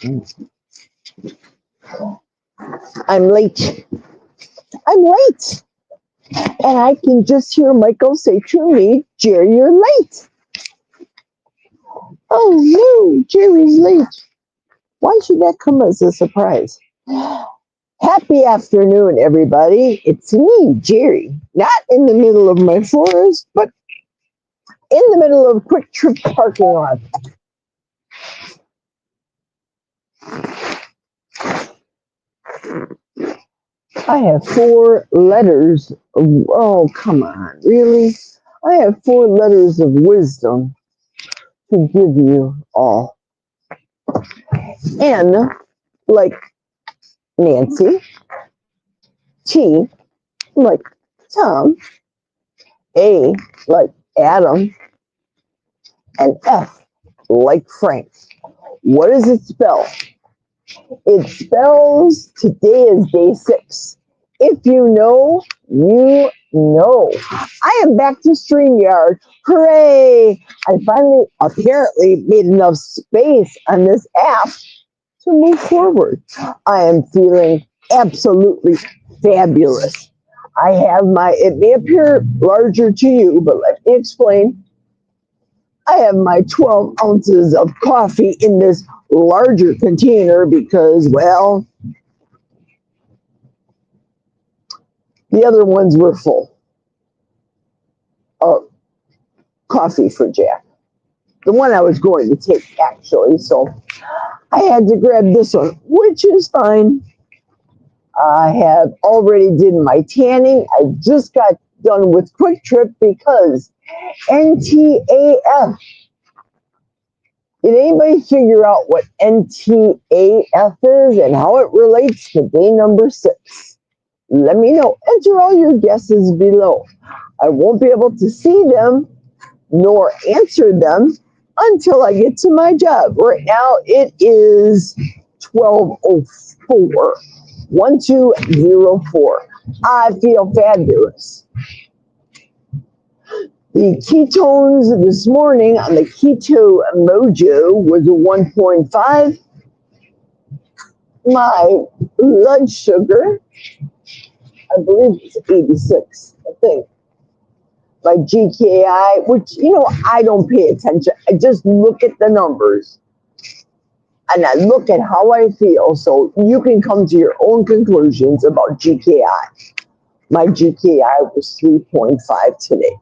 I'm late. I'm late. And I can just hear Michael say to me, Jerry, you're late. Oh no, Jerry's late. Why should that come as a surprise? Happy afternoon, everybody. It's me, Jerry. Not in the middle of my forest, but in the middle of Quick Trip parking lot. I have four letters. Oh, come on, really? I have four letters of wisdom to give you all. N, like Nancy. T, like Tom. A, like Adam. And F, like Frank. What does it spell? It spells today is day 6. If you know, you know. I am back to StreamYard. Hooray! I finally, apparently, made enough space on this app to move forward. I am feeling absolutely fabulous. I have it may appear larger to you, but let me explain. I have my 12 ounces of coffee in this larger container because, well, the other ones were full of coffee for Jack. The one I was going to take, actually. So I had to grab this one, which is fine. I have already did my tanning. I just got done with Quick Trip because NTAF. Did anybody figure out what NTAF is and how it relates to day number 6? Let me know. Enter all your guesses below. I won't be able to see them nor answer them until I get to my job. Right now it is 12:04. 1204. I feel fabulous. The ketones this morning on the Keto Mojo was a 1.5. My blood sugar, I believe it's 86, I think. My GKI, which, I don't pay attention. I just look at the numbers and I look at how I feel. So you can come to your own conclusions about GKI. My GKI was 3.5 today.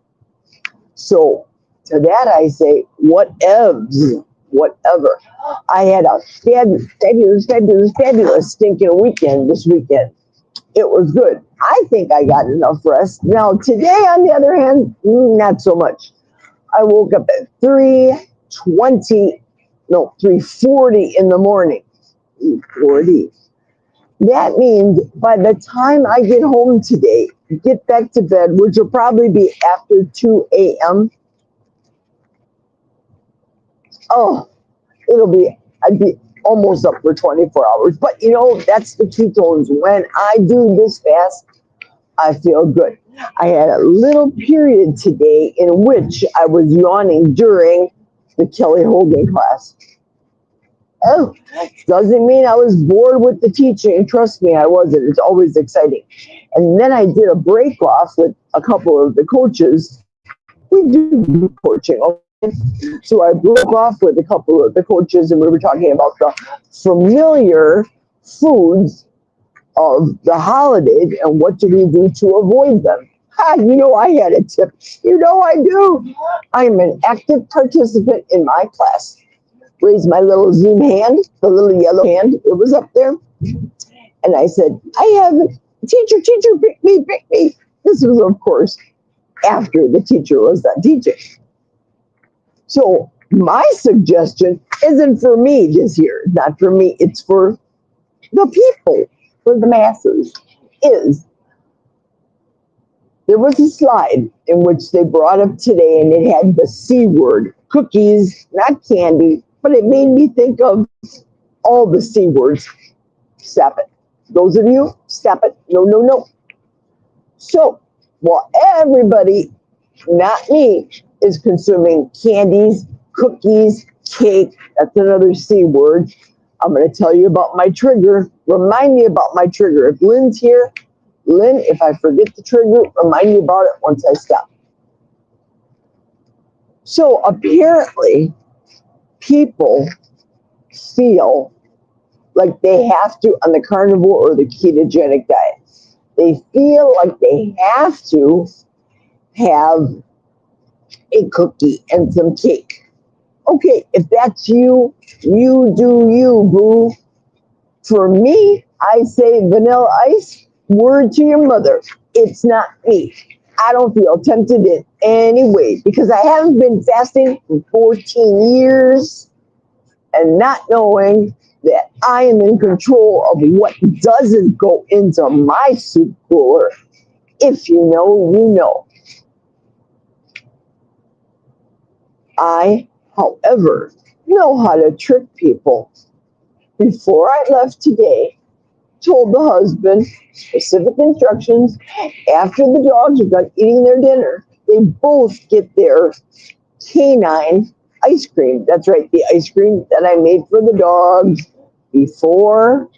So to that I say, whatever. I had a fabulous stinking weekend this weekend. It was good. I think I got enough rest. Now today, on the other hand, not so much. I woke up at 3:40 in the morning. 3:40. That means by the time I get home today, get back to bed, which will probably be after 2 a.m. Oh, I'd be almost up for 24 hours. But that's the ketones. When I do this fast, I feel good. I had a little period today in which I was yawning during the Kelly Hogan class. Oh, doesn't mean I was bored with the teaching. Trust me, I wasn't. It's always exciting. And then I did a break off with a couple of the coaches. We do group coaching, okay? So I broke off with a couple of the coaches and we were talking about the familiar foods of the holidays and what do we do to avoid them. I had a tip. I do. I'm an active participant in my class. Raised my little Zoom hand, the little yellow hand. It was up there. And I said, I have teacher, pick me. This was, of course, after the teacher was done teaching. So my suggestion isn't for me this year. Not for me. It's for the people, for the masses. There was a slide in which they brought up today and it had the C word, cookies, not candy, but it made me think of all the C words. Stop it. Those of you, stop it. No. So, while everybody, not me, is consuming candies, cookies, cake, that's another C word, I'm going to tell you about my trigger. Remind me about my trigger. If Lynn's here, Lynn, if I forget the trigger, remind me about it once I stop. So apparently, people feel like they have to on the carnivore or the ketogenic diet. They feel like they have to have a cookie and some cake. Okay, if that's you, you do you, boo. For me, I say vanilla ice, word to your mother. It's not me. I don't feel tempted in any way because I haven't been fasting for 14 years and not knowing that I am in control of what doesn't go into my soup cooler. If you know, you know. I, however, know how to trick people. Before I left today, told the husband specific instructions. After the dogs are done eating their dinner, they both get their canine ice cream. That's right, the ice cream that I made for the dogs before,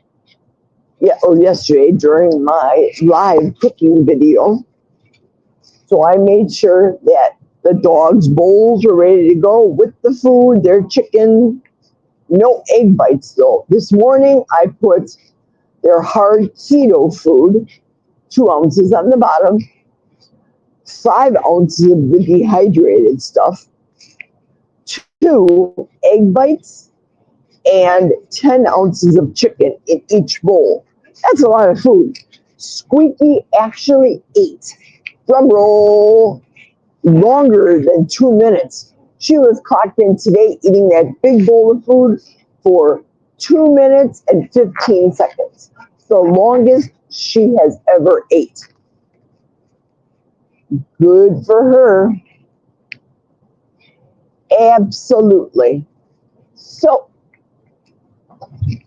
yesterday during my live cooking video. So I made sure that the dogs' bowls were ready to go with the food, their chicken. No egg bites though. This morning I put their hard keto food, 2 ounces on the bottom, 5 ounces of the dehydrated stuff, 2 egg bites, and 10 ounces of chicken in each bowl. That's a lot of food. Squeaky actually ate, drum roll, longer than 2 minutes. She was clocked in today eating that big bowl of food for 2 minutes and 15 seconds. The longest she has ever ate. Good for her. Absolutely. So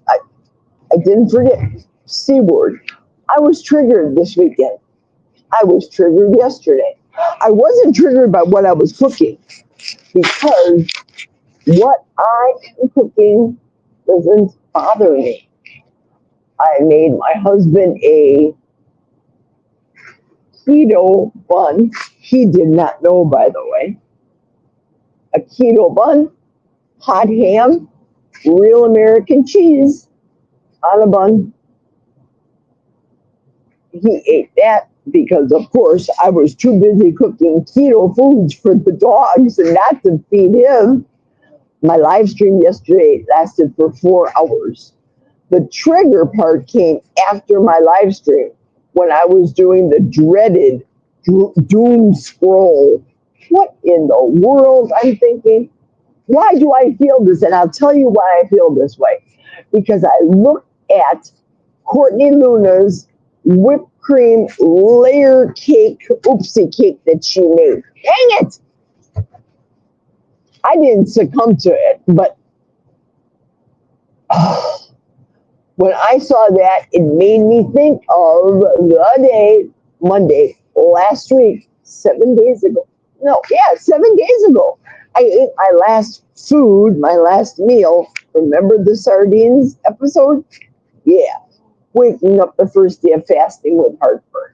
I, I didn't forget C word. I was triggered this weekend. I was triggered yesterday. I wasn't triggered by what I was cooking because what I am cooking doesn't bother me. I made my husband a keto bun. He did not know, by the way. A keto bun, hot ham, real American cheese on a bun. He ate that because, of course, I was too busy cooking keto foods for the dogs and not to feed him. My live stream yesterday lasted for 4 hours. The trigger part came after my live stream when I was doing the dreaded doom scroll. What in the world? I'm thinking, why do I feel this? And I'll tell you why I feel this way. Because I look at Courtney Luna's whipped cream layer cake, oopsie cake that she made. Dang it! I didn't succumb to it, but when I saw that, it made me think of the day, Monday, last week, 7 days ago. No, yeah, 7 days ago. I ate my last food, my last meal. Remember the sardines episode? Yeah. Waking up the first day of fasting with heartburn.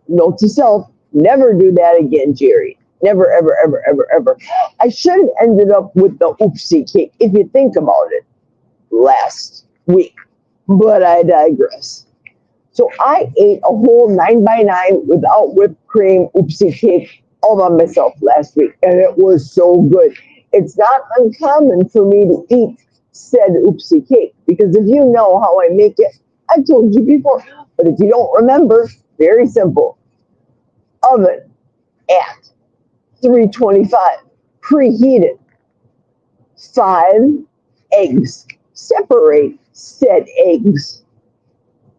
Note to self, never do that again, Jerry. Never, ever, ever, ever, ever. I should have ended up with the oopsie cake, if you think about it, last week. But I digress. So I ate a whole 9x9 without whipped cream oopsie cake all by myself last week, and it was so good. It's not uncommon for me to eat said oopsie cake because if you know how I make it, I told you before. But if you don't remember, very simple. Oven at 325, preheated. 5 eggs. Separate said eggs.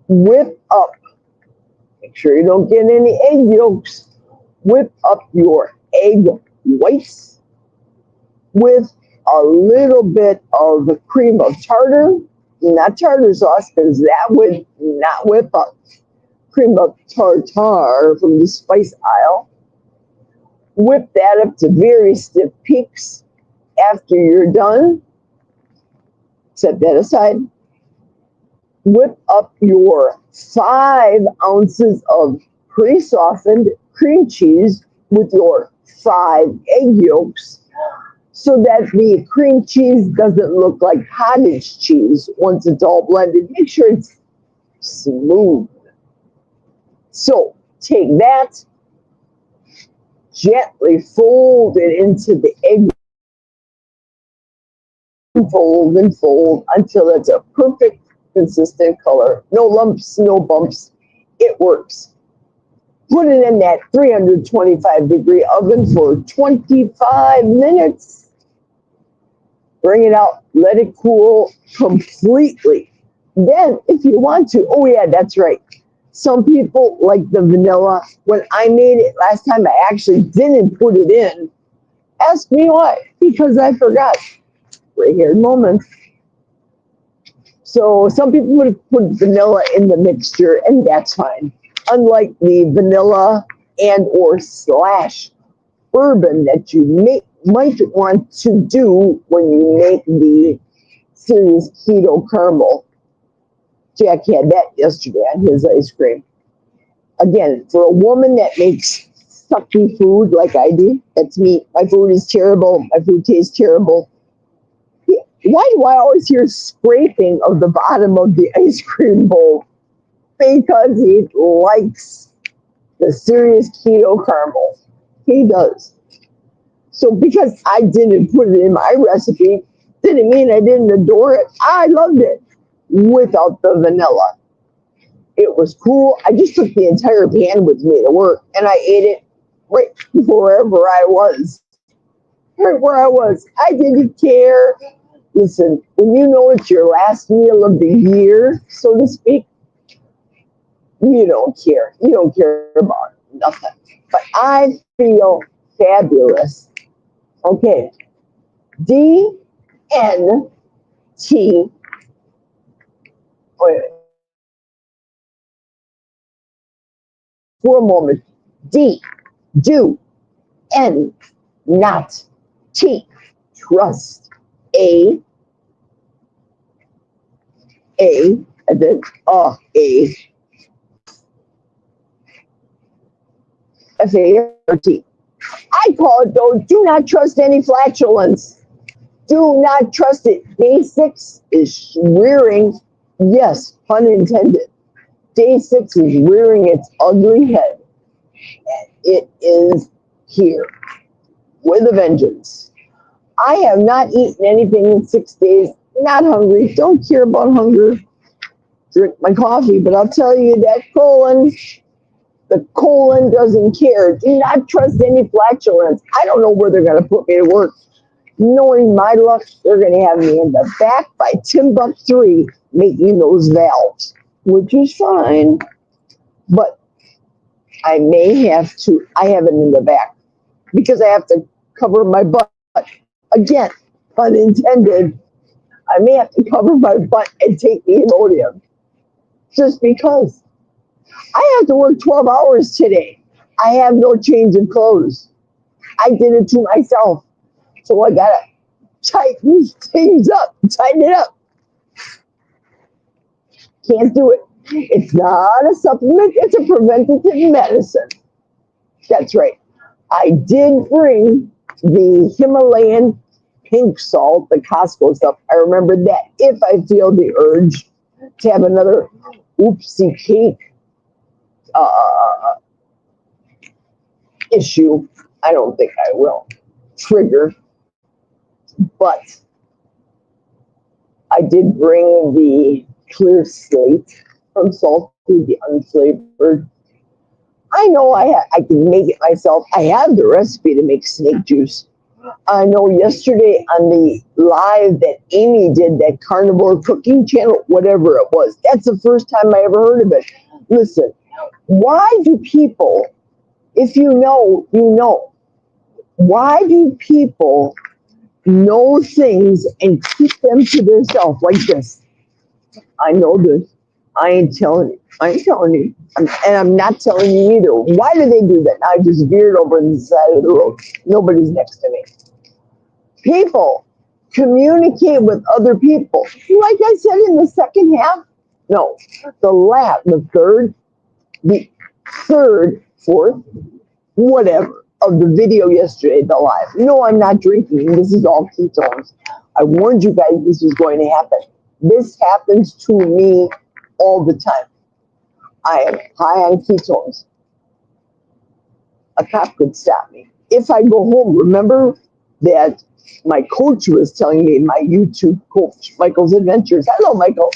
Whip up. Make sure you don't get any egg yolks. Whip up your egg whites with a little bit of the cream of tartar, not tartar sauce, because that would not whip up. Cream of tartar from the spice aisle. Whip that up to very stiff peaks. After you're done, Set that aside. Whip up your 5 ounces of pre-softened cream cheese with your 5 egg yolks so that the cream cheese doesn't look like cottage cheese once it's all blended. Make sure it's smooth. So take that, gently fold it into the egg, fold and fold until it's a perfect consistent color. No lumps, no bumps. It works. Put it in that 325-degree oven for 25 minutes. Bring it out, let it cool completely. Then, if you want to, oh yeah, that's right. Some people like the vanilla. When I made it last time, I actually didn't put it in. Ask me why. Because I forgot. Right here, moment. So some people would put vanilla in the mixture, and that's fine. Unlike the vanilla and or slash bourbon that you might want to do when you make the Serious Keto Caramel. Jack had that yesterday on his ice cream. Again, for a woman that makes sucky food like I do, that's me. My food is terrible. My food tastes terrible. Why do I always hear scraping of the bottom of the ice cream bowl? Because he likes the Serious Keto Caramel. He does. So because I didn't put it in my recipe, didn't mean I didn't adore it. I loved it without the vanilla. It was cool. I just took the entire pan with me to work and I ate it right wherever I was. Right where I was. I didn't care. Listen, when you know it's your last meal of the year, so to speak, you don't care. You don't care about nothing. But I feel fabulous. Okay. DNT. Wait, for a moment. D. Do. N. Not. T. Trust. A. And then A. FART. I call it though, do not trust any flatulence. Do not trust it. Day 6 is rearing, yes, pun intended. Day 6 is rearing its ugly head. And it is here with a vengeance. I have not eaten anything in 6 days. Not hungry. Don't care about hunger. Drink my coffee, but I'll tell you that the colon doesn't care. Do not trust any flatulence. I don't know where they're going to put me to work. Knowing my luck, they're going to have me in the back by Timbuk3 making those valves, which is fine. But I may have to, I have it in the back because I have to cover my butt. Again, pun intended. I may have to cover my butt and take the Imodium just because. I have to work 12 hours today. I have no change of clothes. I did it to myself. So I gotta tighten things up, tighten it up. Can't do it. It's not a supplement, it's a preventative medicine. That's right. I did bring the Himalayan pink salt, the Costco stuff. I remember that if I feel the urge to have another oopsie cake issue, I don't think I will trigger, but I did bring the clear slate from Salty, the unflavored. I know I can make it myself. I have the recipe to make snake juice. I know yesterday on the live that Amy did, that carnivore cooking channel, whatever it was, that's the first time I ever heard of it. Listen, why do people, if you know, you know, why do people know things and keep them to themselves like this? I know this. I ain't telling you. I ain't telling you. And I'm not telling you either. Why do they do that? I just veered over on the side of the road. Nobody's next to me. People communicate with other people. Like I said in the second half, no, the third, fourth, whatever of the video yesterday, the live. No, I'm not drinking. This is all ketones. I warned you guys this was going to happen. This happens to me all the time. I am high on ketones. A cop could stop me. If I go home, remember that my coach was telling me, my YouTube coach, Michael's Adventures. Hello, Michael.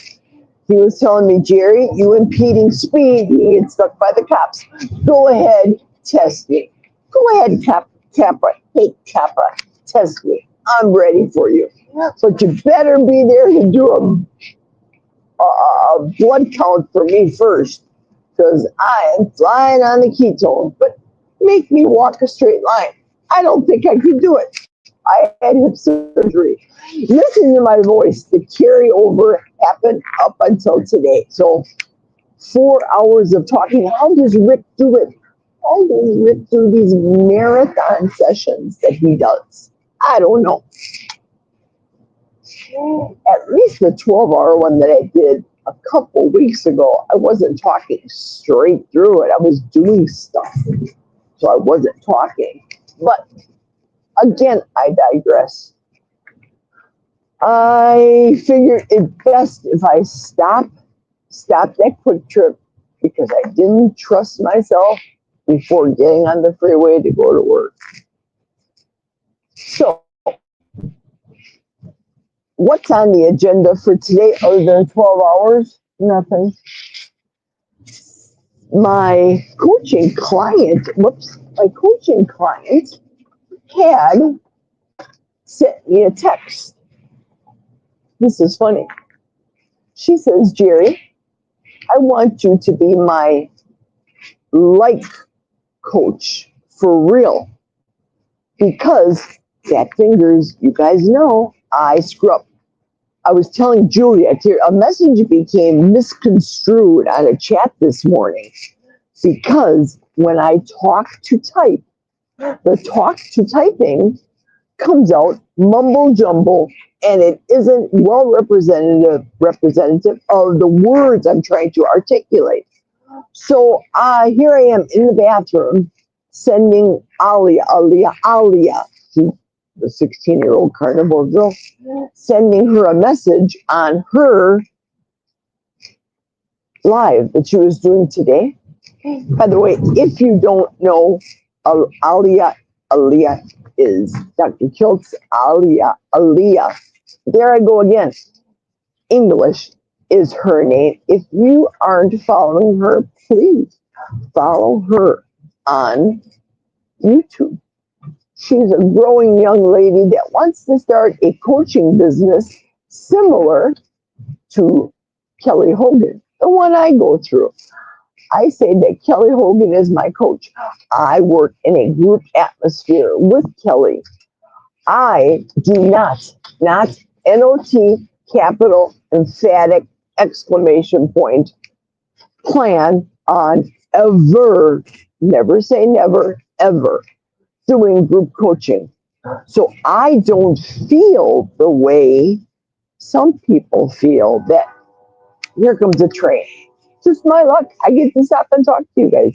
He was telling me, Jerry, you impeding speed, you get stuck by the cops. Go ahead, test me. Go ahead, Kappa. Hey, Kappa, test me. I'm ready for you. But you better be there to do a blood count for me first, because I am flying on the ketones. But make me walk a straight line. I don't think I could do it. I had hip surgery. Listen to my voice. The carryover happened up until today. So 4 hours of talking. How does Rick do it? How does Rick do these marathon sessions that he does? I don't know. At least the 12-hour one that I did a couple weeks ago, I wasn't talking straight through it. I was doing stuff. So I wasn't talking. But again, I digress. I figured it best if I stopped that quick trip because I didn't trust myself before getting on the freeway to go to work. So, what's on the agenda for today other than 12 hours? Nothing. My coaching client had sent me a text. This is funny. She says, Jerry, I want you to be my life coach for real. Because fat fingers, you guys know, I screw up. I was telling Julia, a message became misconstrued on a chat this morning because when I talk to type, the talk to typing comes out mumble jumble and it isn't well representative of the words I'm trying to articulate. So here I am in the bathroom sending Alia, the 16-year-old carnivore girl, sending her a message on her live that she was doing today. By the way, if you don't know, Alia is Dr. Kilt's Aaliyah. There I go again. English is her name. If you aren't following her, please follow her on YouTube. She's a growing young lady that wants to start a coaching business similar to Kelly Hogan, the one I go through. I say that Kelly Hogan is my coach. I work in a group atmosphere with Kelly. I do not NOT, capital, emphatic, exclamation point, plan on ever, never say never, ever, doing group coaching. So I don't feel the way some people feel that here comes a train. Just my luck. I get to stop and talk to you guys.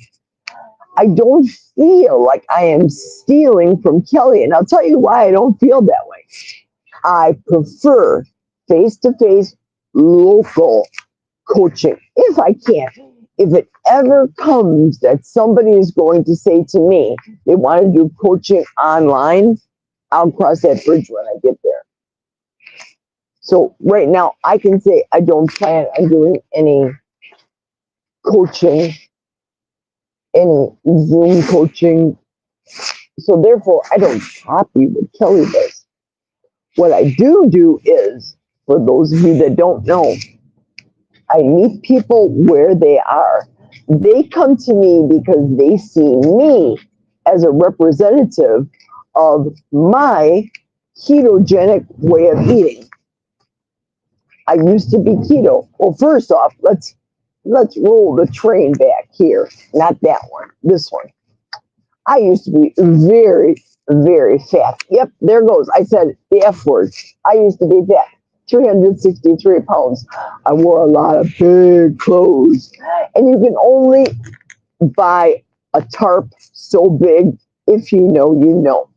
I don't feel like I am stealing from Kelly. And I'll tell you why I don't feel that way. I prefer face-to-face local coaching if I can. If it ever comes that somebody is going to say to me they want to do coaching online, I'll cross that bridge when I get there. So right now I can say I don't plan on doing any coaching, any Zoom coaching. So therefore I don't copy what Kelly does. What I do is, for those of you that don't know, I meet people where they are. They come to me because they see me as a representative of my ketogenic way of eating. I used to be keto. Well, first off, let's roll the train back here. Not that one, this one. I used to be very, very fat. Yep, there goes. I said the F word. I used to be fat. 363 pounds. I wore a lot of big clothes. And you can only buy a tarp so big if you know, you know.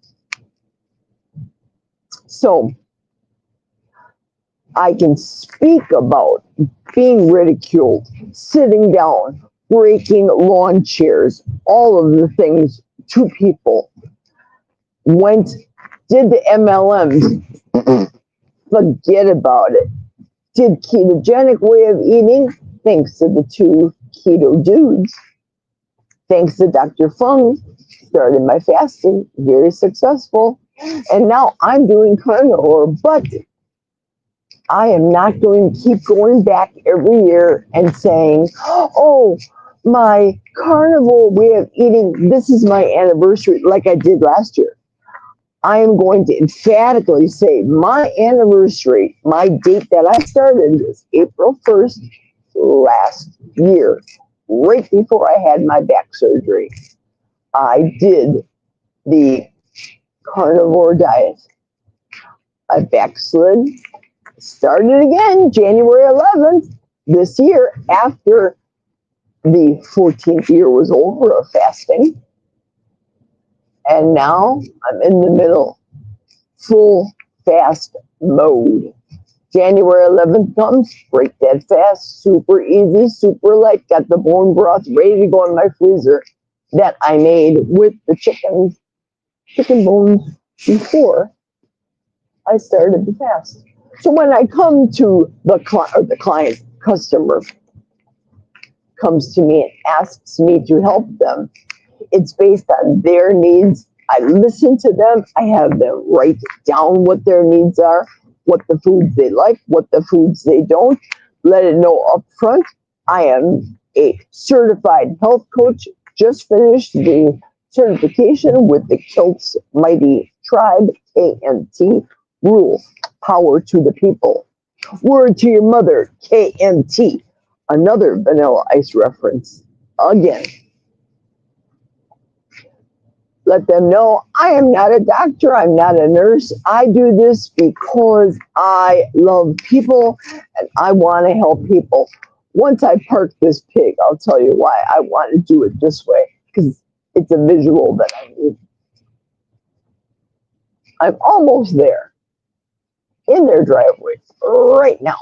So I can speak about being ridiculed, sitting down, breaking lawn chairs, all of the things to people. Went, did the MLMs, forget about it. Did ketogenic way of eating, thanks to the two keto dudes. Thanks to Dr. Fung, started my fasting, very successful. And now I'm doing carnivore, but I am not going to keep going back every year and saying, oh, my carnivore way of eating, this is my anniversary, like I did last year. I am going to emphatically say my anniversary, my date that I started was April 1st last year, right before I had my back surgery. I did the carnivore diet. I backslid, started again January 11th this year after the 14th year was over of fasting. And now I'm in the middle, full fast mode. January 11th comes, break that fast, super easy, super light. Got the bone broth ready to go in my freezer that I made with the chicken bones before I started the fast. So when I come to the client, customer comes to me and asks me to help them, it's based on their needs. I listen to them. I have them write down what their needs are, what the foods they like, what the foods they don't. Let it know up front. I am a certified health coach. Just finished the certification with the Kilt's Mighty Tribe, KMT rule. Power to the people. Word to your mother, KMT. Another Vanilla Ice reference. Again. Let them know I am not a doctor. I'm not a nurse. I do this because I love people and I want to help people. Once I park this pig, I'll tell you why I want to do it this way, because it's a visual that I need. I'm almost there in their driveway right now.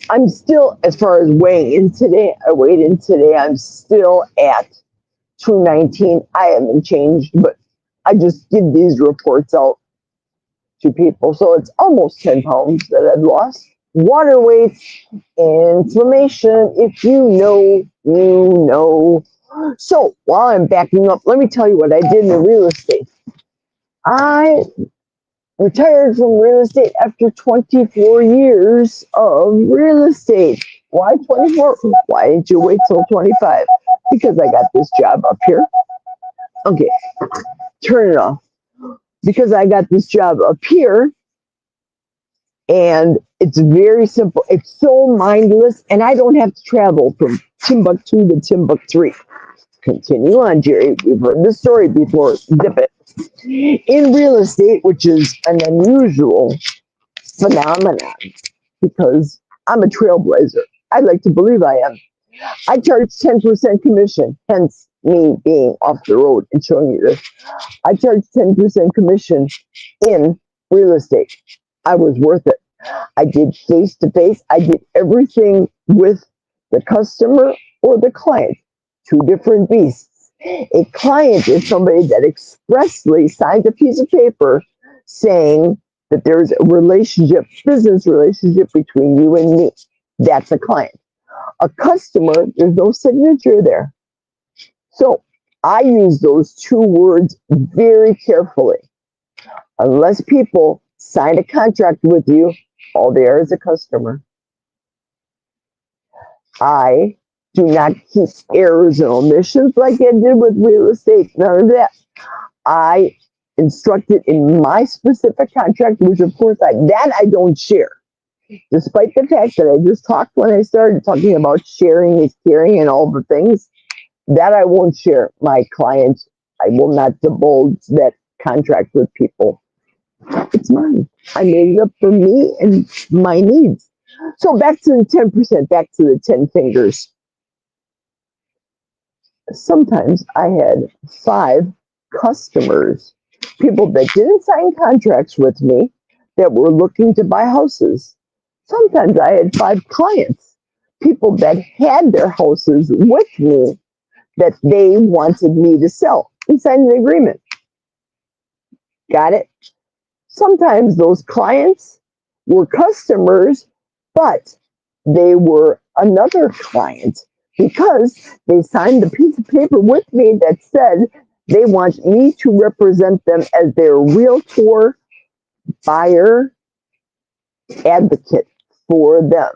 I'm still, as far as weighing in today, I weighed in today, I'm still at 219. I haven't changed, but I just give these reports out to people. So it's almost 10 pounds that I've lost. Water weight, inflammation, if you know, you know. So while I'm backing up, let me tell you what I did in real estate. I retired from real estate after 24 years of real estate. Why 24? Why didn't you wait till 25? Because I got this job up here. Okay, turn it off. Because I got this job up here, and it's very simple. It's so mindless, and I don't have to travel from Timbuktu to Timbuktu. Continue on, Jerry. We've heard this story before. Zip it. In real estate, which is an unusual phenomenon, because I'm a trailblazer. I'd like to believe I am. I charge 10% commission, hence me being off the road and showing you this. I charge 10% commission in real estate. I was worth it. I did face-to-face. I did everything with the customer or the client. Two different beasts. A client is somebody that expressly signs a piece of paper saying that there's a relationship, business relationship between you and me. That's a client. A customer, there's no signature there. So I use those two words very carefully. Unless people sign a contract with you, all they are is a customer. I do not keep errors and omissions like I did with real estate. None of that. I instructed in my specific contract, which of course I don't share. Despite the fact that I just talked when I started talking about sharing is caring and all the things, That I won't share. My clients, I will not divulge that contract with people. It's mine. I made it up for me and my needs. So back to the 10%, back to the 10 fingers. Sometimes I had 5 customers, people that didn't sign contracts with me that were looking to buy houses. Sometimes I had 5 clients, people that had their houses with me that they wanted me to sell and sign an agreement. Got it? Sometimes those clients were customers, but they were another client because they signed a piece of paper with me that said they want me to represent them as their realtor, buyer, advocate for them,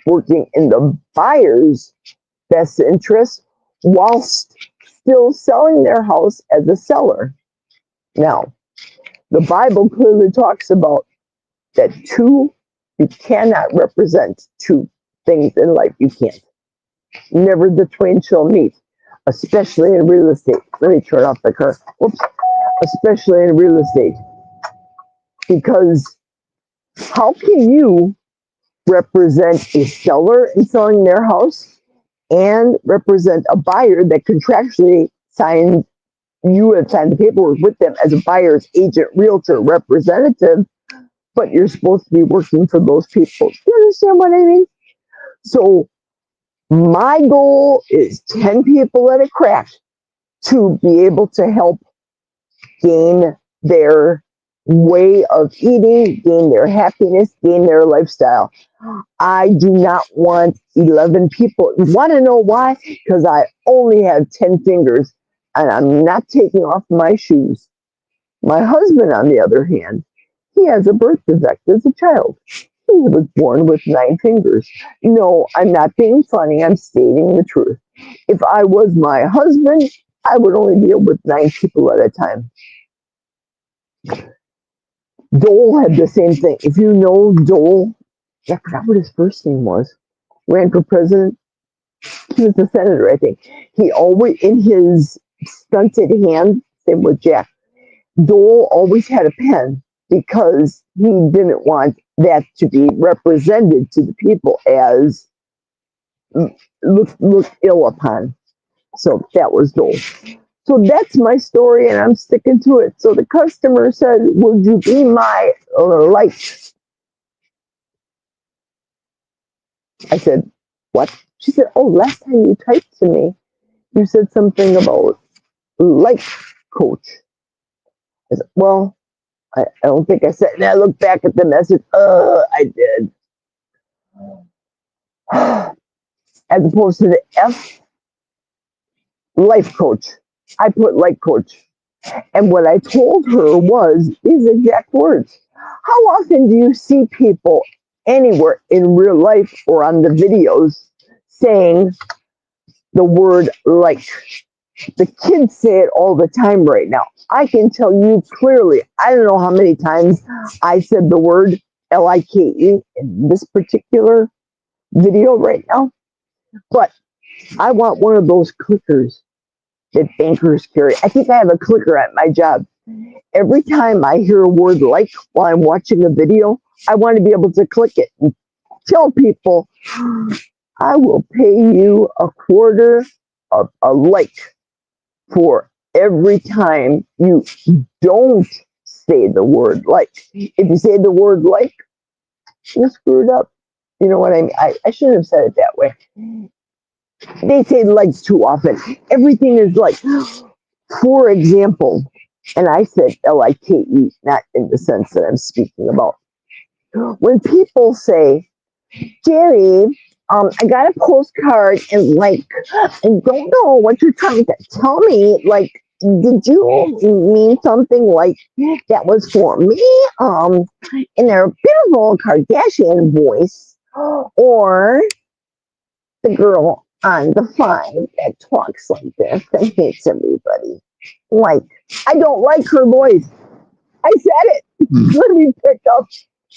working in the buyer's best interest whilst still selling their house as a seller. Now, the Bible clearly talks about that you cannot represent 2 things in life. You can't. Never the twain shall meet, especially in real estate. Let me turn off the car. Oops. Especially in real estate. Because how can you represent a seller in selling their house and represent a buyer that contractually signed, you have signed the paperwork with them as a buyer's agent, realtor, representative, but you're supposed to be working for those people. You understand what I mean? So my goal is 10 people at a crack to be able to help gain their way of eating, gain their happiness, gain their lifestyle. I do not want 11 people. You want to know why? Because I only have 10 fingers and I'm not taking off my shoes. My husband, on the other hand, he has a birth defect as a child. He was born with 9 fingers. No, I'm not being funny. I'm stating the truth. If I was my husband, I would only deal with 9 people at a time. Dole had the same thing. If you know Dole, I forgot what his first name was, ran for president. He was a senator, I think. He always, in his stunted hand, same with Jack, Dole always had a pen because he didn't want that to be represented to the people as look ill upon. So that was Dole. So that's my story, and I'm sticking to it. So the customer said, "Would you be my light?" I said, "What?" She said, "Oh, last time you typed to me, you said something about life coach." I said, "Well, I don't think I said." And I looked back at the message. I did. As opposed to the F, life coach. I put life coach. And what I told her was these exact words. How often do you see people anywhere in real life or on the videos saying the word like? The kids say it all the time right now. I can tell you clearly, I don't know how many times I said the word like in this particular video right now, but I want one of those clickers that bankers carry. I think I have a clicker at my job. Every time I hear a word like while I'm watching a video, I want to be able to click it and tell people, I will pay you a quarter of a like for every time you don't say the word like. If you say the word like, you screwed up. You know what I mean? I shouldn't have said it that way. They say likes too often. Everything is like, for example, and I said like, not in the sense that I'm speaking about. When people say, Jerry, I got a postcard and like, I don't know what you're trying to tell me. Like, did you mean something like that was for me? In their beautiful Kardashian voice, or the girl on the 5 that talks like this and hates everybody. Like, I don't like her voice. I said it. Let me pick up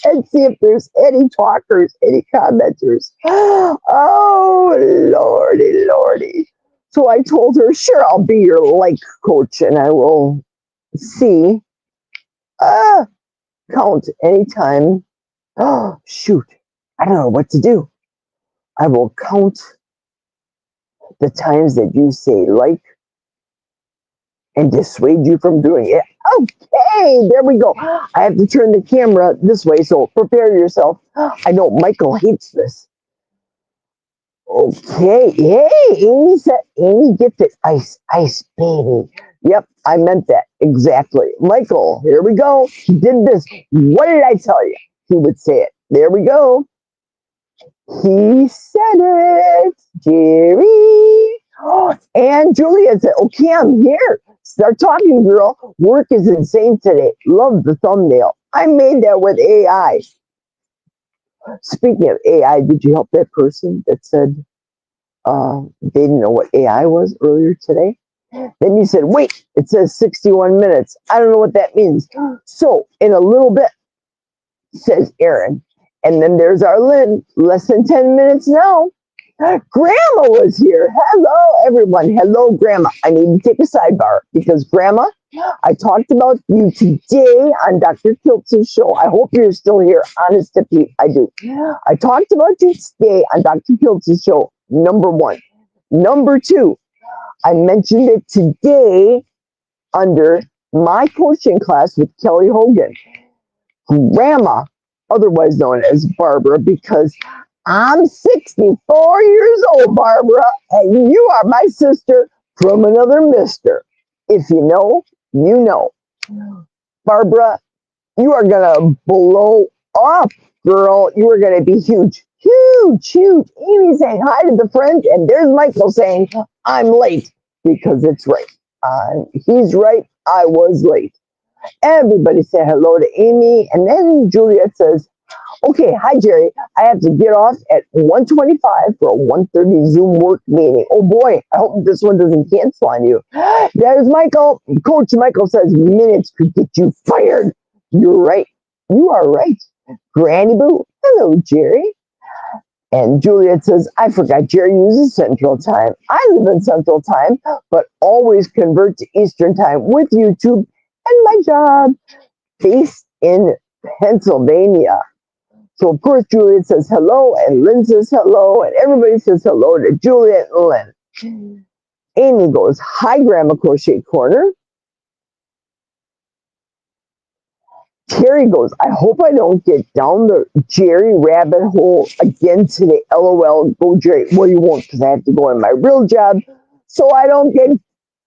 and see if there's any talkers, any commenters. Oh, lordy, lordy. So I told her, sure, I'll be your like coach and I will see, uh, count anytime. Oh, shoot. I don't know what to do. I will count the times that you say like and dissuade you from doing it. Okay, there we go. I have to turn the camera this way, so prepare yourself. I know Michael hates this. Okay, hey, Amy said, Amy gifted ice, baby. Yep, I meant that exactly. Michael, here we go. He did this. What did I tell you? He would say it. There we go. He said it, Jerry. And Julia said, okay, I'm here. Start talking, girl. Work is insane today. Love the thumbnail. I made that with AI. Speaking of AI, did you help that person that said they didn't know what AI was earlier today? Then you said, wait, it says 61 minutes. I don't know what that means. So in a little bit, says Aaron. And then there's our Lynn, less than 10 minutes now. Grandma was here. Hello, everyone. Hello, Grandma. I need to take a sidebar because, Grandma, I talked about you today on Dr. Kiltz's show. I hope you're still here. Honest to Pete, I do. I talked about you today on Dr. Kiltz's show, number one. Number two, I mentioned it today under my coaching class with Kelly Hogan. Grandma, otherwise known as Barbara, because I'm 64 years old, Barbara, and you are my sister from another mister. If you know, you know. Barbara, you are going to blow up, girl. You are going to be huge. Huge, huge. Amy saying hi to the friends, and there's Michael saying, I'm late because it's right. He's right. I was late. Everybody said hello to Amy, and then Juliet says, okay, hi, Jerry. I have to get off at 1:25 for a 1:30 Zoom work meeting. Oh, boy. I hope this one doesn't cancel on you. There's Michael. Coach Michael says minutes could get you fired. You're right. You are right. Granny Boo. Hello, Jerry. And Juliet says, I forgot Jerry uses Central Time. I live in Central Time, but always convert to Eastern Time with YouTube and my job based in Pennsylvania. So, of course, Juliet says hello, and Lynn says hello, and everybody says hello to Juliet and Lynn. Amy goes, hi, Grandma Crochet Corner. Terry goes, I hope I don't get down the Jerry rabbit hole again today. LOL, go Jerry. Well, you won't because I have to go in my real job so I don't get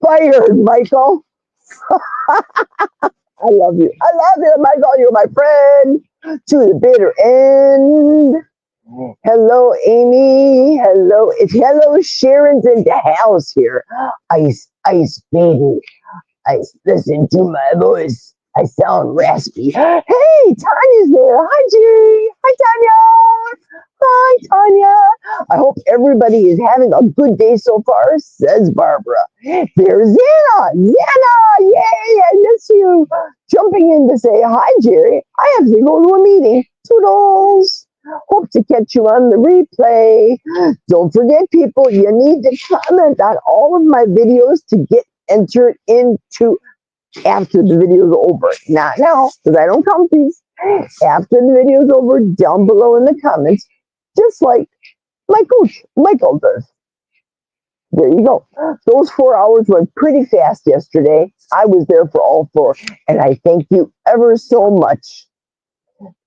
fired, Michael. I love you. I love you, Michael. You're my friend to the bitter end. Hello, Amy. Hello. Hello, Sharon's in the house here. Ice, baby. Ice, listen to my voice. I sound raspy. Hey, Tanya's there. Hi, Jerry. Hi, Tanya. Hi, Tanya. I hope everybody is having a good day so far, says Barbara. There's Zana. Zana, yay, I miss you. Jumping in to say, hi, Jerry. I have to go to a meeting. Toodles. Hope to catch you on the replay. Don't forget, people, you need to comment on all of my videos to get entered into after the video is over. Not now, because I don't count these. After the video is over, down below in the comments, just like my coach, Michael, does. There you go. Those 4 hours went pretty fast yesterday. I was there for all 4, and I thank you ever so much.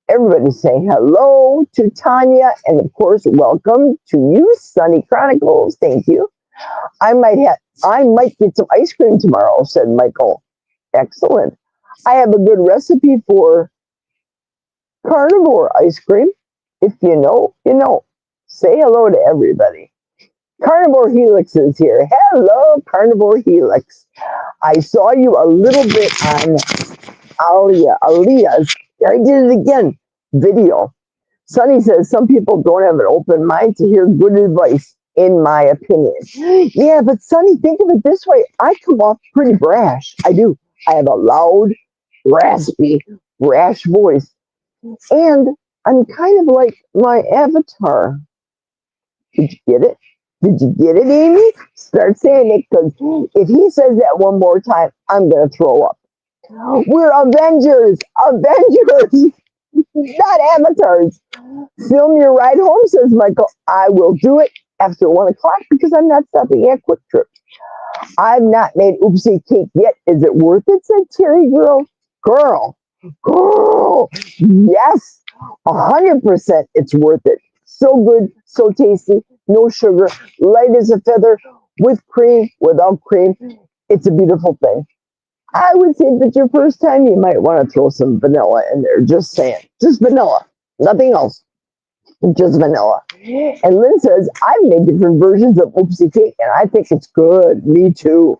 Everybody's saying hello to Tanya, and of course, welcome to you, Sunny Chronicles. Thank you. I might get some ice cream tomorrow, said Michael. Excellent. I have a good recipe for carnivore ice cream. If you know, you know. Say hello to everybody. Carnivore Helix is here. Hello, Carnivore Helix. I saw you a little bit on Aaliyah's, I did it again, video. Sunny says some people don't have an open mind to hear good advice, in my opinion. Yeah, but Sunny, think of it this way. I come off pretty brash. I do. I have a loud, raspy, brash voice. And I'm kind of like my avatar. Did you get it? Did you get it, Amy? Start saying it, because if he says that one more time, I'm going to throw up. We're Avengers! Avengers! Not amateurs. Film your ride home, says Michael. I will do it after 1 o'clock because I'm not stopping at Quick Trip. I've not made oopsie cake yet. Is it worth it? Said Terry girl. Girl. Girl. Yes. 100% it's worth it. So good, so tasty, no sugar, light as a feather, with cream, without cream. It's a beautiful thing. I would say that your first time you might want to throw some vanilla in there. Just saying. Just vanilla. Nothing else. Just vanilla. And Lynn says, I've made different versions of oopsie cake and I think it's good. Me too.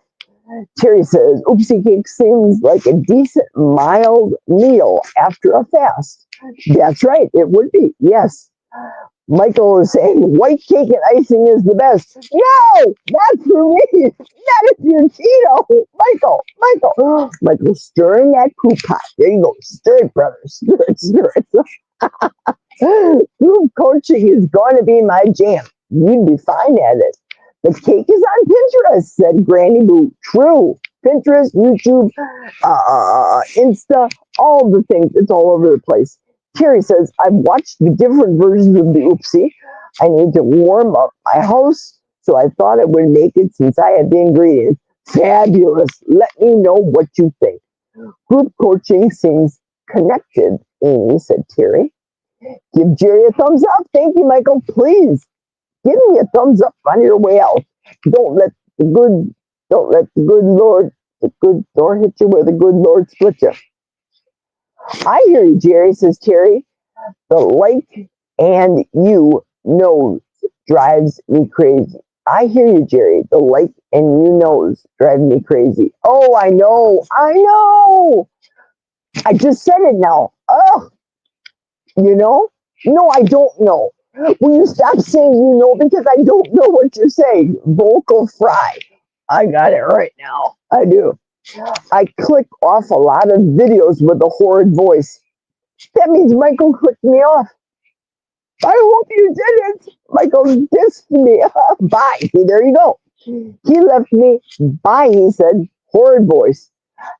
Terry says, oopsie cake seems like a decent, mild meal after a fast. That's right, it would be, yes. Michael is saying white cake and icing is the best. No, not for me. Not if you're keto. Michael, stirring that coop pot. There you go. Stir it, brother. Stir it. Group coaching is going to be my jam. You'd be fine at it. The cake is on Pinterest, said Granny Boo. True. Pinterest, YouTube, Insta, all the things. It's all over the place. Terry says, I've watched the different versions of the oopsie. I need to warm up my house, so I thought I would make it since I had the ingredients. Fabulous. Let me know what you think. Group coaching seems connected, Amy, said Terry. Give Jerry a thumbs up. Thank you, Michael. Please give me a thumbs up on your way out. Don't let the good Lord hit you where the good Lord split you. I hear you, Jerry, says Terry. The like and you nose drives me crazy. I hear you, Jerry. The like and you nose drive me crazy. Oh, I know. I just said it now. Oh, you know? No, I don't know. Will you stop saying you know, because I don't know what you're saying? Vocal fry. I got it right now. I do. I click off a lot of videos with a horrid voice. That means Michael clicked me off. I hope you didn't. Michael dissed me. Bye. There you go. He left me. Bye, he said. Horrid voice.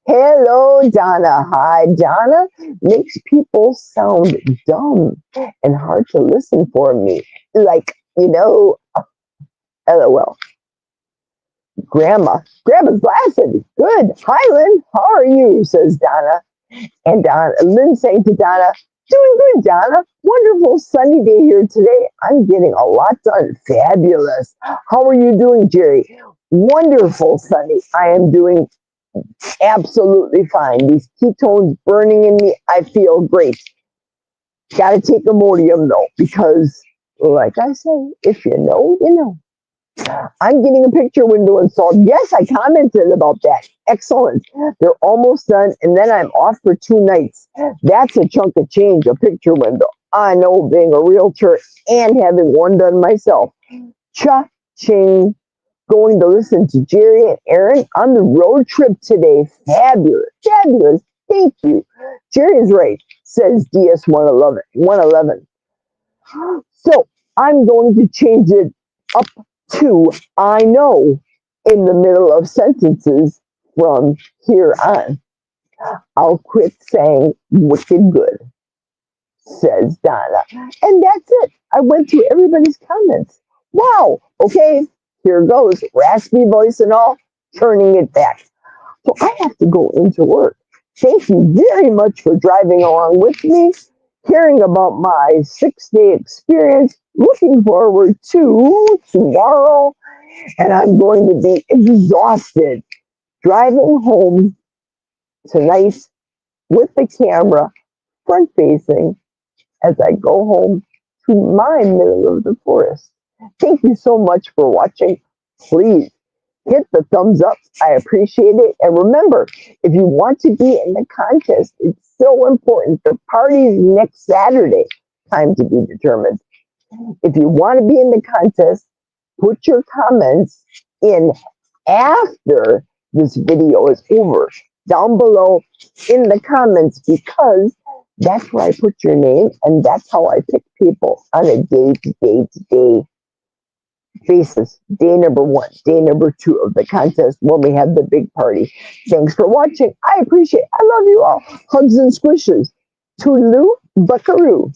Hello, Donna. Hi, Donna. Makes people sound dumb and hard to listen for me. Like, LOL. Grandma's laughing. Good. Hi, Lynn. How are you? Says Donna. And Lynn saying to Donna, doing good, Donna. Wonderful sunny day here today. I'm getting a lot done. Fabulous. How are you doing, Jerry? Wonderful, Sunny. I am doing absolutely fine. These ketones burning in me, I feel great. Got to take Imodium though, because like I say, if you know, you know. I'm getting a picture window installed. Yes, I commented about that. Excellent. They're almost done, and then I'm off for 2 nights. That's a chunk of change, a picture window. I know, being a realtor and having one done myself. Cha-ching. Going to listen to Jerry and Aaron on the road trip today. Fabulous. Fabulous. Thank you. Jerry's right, says DS111. 111. So I'm going to change it up to I know in the middle of sentences from here on. I'll quit saying wicked good, says Donna. And that's it. I went through everybody's comments. Wow. Okay, here goes. Raspy voice and all, turning it back. So I have to go into work. Thank you very much for driving along with me, hearing about my 6-day experience. Looking forward to tomorrow. And I'm going to be exhausted driving home tonight with the camera front facing as I go home to my middle of the forest. Thank you so much for watching. Please hit the thumbs up. I appreciate it. And remember, if you want to be in the contest, it's so important. The party's next Saturday. Time to be determined. If you want to be in the contest, put your comments in after this video is over, down below in the comments, because that's where I put your name and that's how I pick people on a day-to-day faces. Day number 1, day number 2 of the contest when we have the big party. Thanks for watching. I appreciate it. I love you all. Hugs and squishes. Toodaloo, buckaroo.